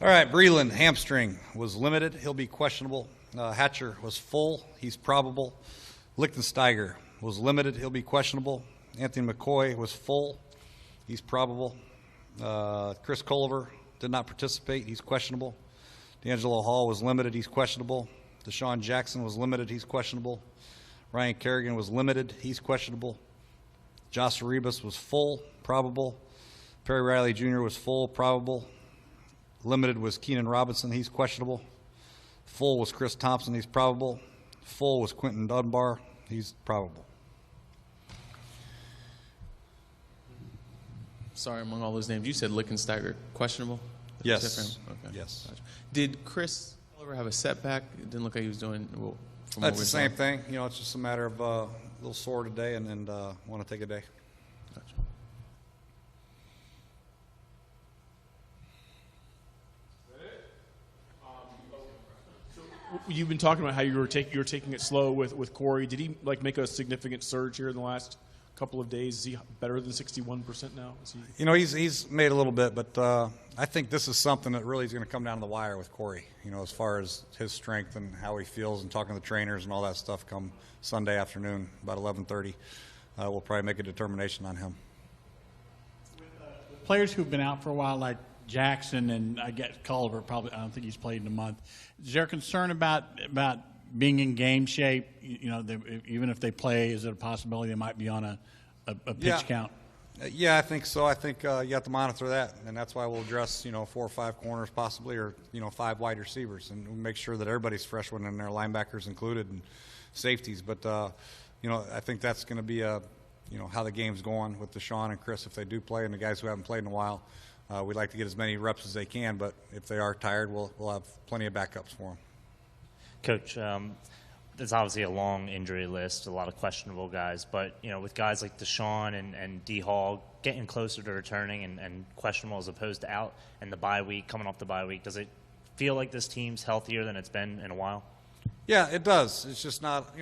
All right, Breland, hamstring, was limited. He'll be questionable. Hatcher was full. He's probable. Lichtensteiger was limited. He'll be questionable. Anthony McCoy was full. He's probable. Chris Culliver did not participate. He's questionable. D'Angelo Hall was limited. He's questionable. Deshaun Jackson was limited. He's questionable. Ryan Kerrigan was limited. He's questionable. Josh Arribas was full, probable. Perry Riley Jr. was full, probable. Limited was Keenan Robinson. He's questionable. Full was Chris Thompson. He's probable. Full was Quentin Dunbar. He's probable. Sorry, among all those names, you said Lichtensteiger questionable? Yes. Okay. Yes. Gotcha. Did Chris Oliver have a setback? It didn't look like he was doing well. That's the same thing. You know, it's just a matter of a little sore today and want to take a day. Gotcha. You've been talking about how you were taking it slow with Corey. Did he make a significant surge here in the last couple of days? Is he better than 61% now? You know, he's made a little bit, but I think this is something that really is going to come down to the wire with Corey. You know, as far as his strength and how he feels, and talking to the trainers and all that stuff. Come Sunday afternoon, about 11:30, we'll probably make a determination on him. With players who've been out for a while, like Jackson and I guess Culliver, probably I don't think he's played in a month. Is there concern about being in game shape? You know, even if they play, is it a possibility they might be on a pitch count? Yeah, I think so. I think you have to monitor that, and that's why we'll address 4 or 5 corners possibly, or 5 wide receivers, and we'll make sure that everybody's fresh when in their linebackers included and safeties. But I think that's going to be how the game's going with Deshaun and Chris if they do play, and the guys who haven't played in a while. We'd like to get as many reps as they can, but if they are tired, we'll have plenty of backups for them. Coach, there's obviously a long injury list, a lot of questionable guys, but with guys like Deshaun and D. Hall getting closer to returning and questionable as opposed to out, and the bye week, coming off the bye week, does it feel like this team's healthier than it's been in a while? Yeah, it does. It's just not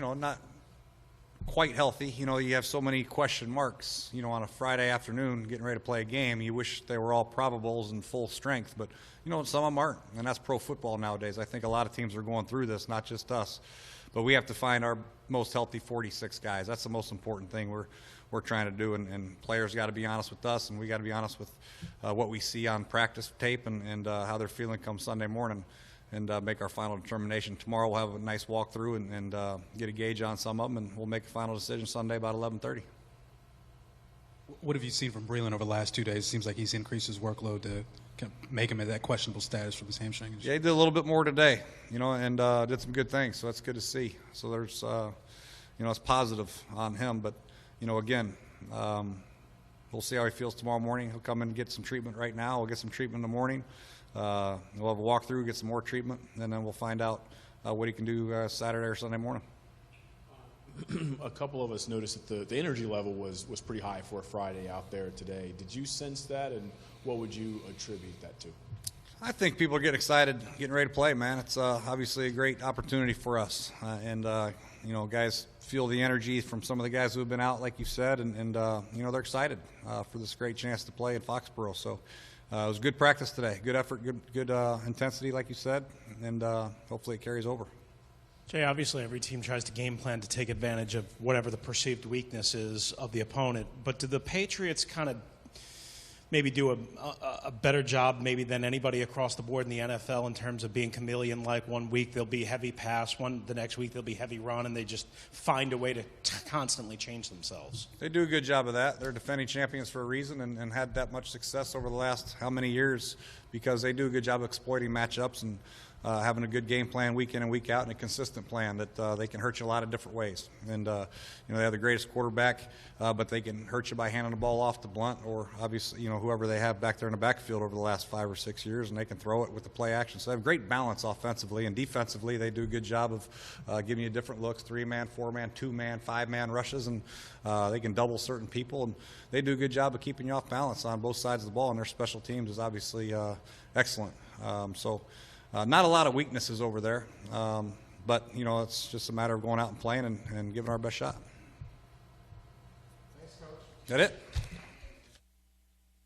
quite healthy. You have so many question marks, on a Friday afternoon getting ready to play a game. You wish they were all probables and full strength, but, some of them aren't, and that's pro football nowadays. I think a lot of teams are going through this, not just us. But we have to find our most healthy 46 guys. That's the most important thing we're trying to do, and players got to be honest with us, and we got to be honest with what we see on practice tape and how they're feeling come Sunday morning, and make our final determination. Tomorrow we'll have a nice walkthrough and get a gauge on some of them, and we'll make a final decision Sunday about 11:30. What have you seen from Breland over the last 2 days? It seems like he's increased his workload to kind of make him at that questionable status for this hamstring. Yeah, he did a little bit more today, and did some good things, so that's good to see. So there's, it's positive on him, but, again, we'll see how he feels tomorrow morning. He'll come in and get some treatment right now. We'll get some treatment in the morning. We'll have a walkthrough, get some more treatment, and then we'll find out what he can do Saturday or Sunday morning. A couple of us noticed that the energy level was pretty high for a Friday out there today. Did you sense that, and what would you attribute that to? I think people are getting excited, getting ready to play, man. It's obviously a great opportunity for us. Guys feel the energy from some of the guys who have been out, like you said, and they're excited for this great chance to play in Foxborough. So it was good practice today, good effort, good intensity, like you said, and hopefully it carries over. Jay, obviously every team tries to game plan to take advantage of whatever the perceived weakness is of the opponent, but do the Patriots kind of maybe do a better job maybe than anybody across the board in the NFL in terms of being chameleon-like? One week they'll be heavy pass, the next week they'll be heavy run, and they just find a way to constantly change themselves. They do a good job of that. They're defending champions for a reason, and had that much success over the last how many years, because they do a good job of exploiting matchups and having a good game plan week in and week out, and a consistent plan that they can hurt you a lot of different ways. And they have the greatest quarterback, but they can hurt you by handing the ball off to Blunt, or obviously whoever they have back there in the backfield over the last 5 or 6 years, and they can throw it with the play action. So they have great balance offensively, and defensively they do a good job of giving you different looks: 3-man, 4-man, 2-man, 5-man rushes, and they can double certain people, and they do a good job of keeping you off balance on both sides of the ball. And their special teams is obviously excellent. Not a lot of weaknesses over there, but it's just a matter of going out and playing and giving our best shot. Thanks, Coach. That it?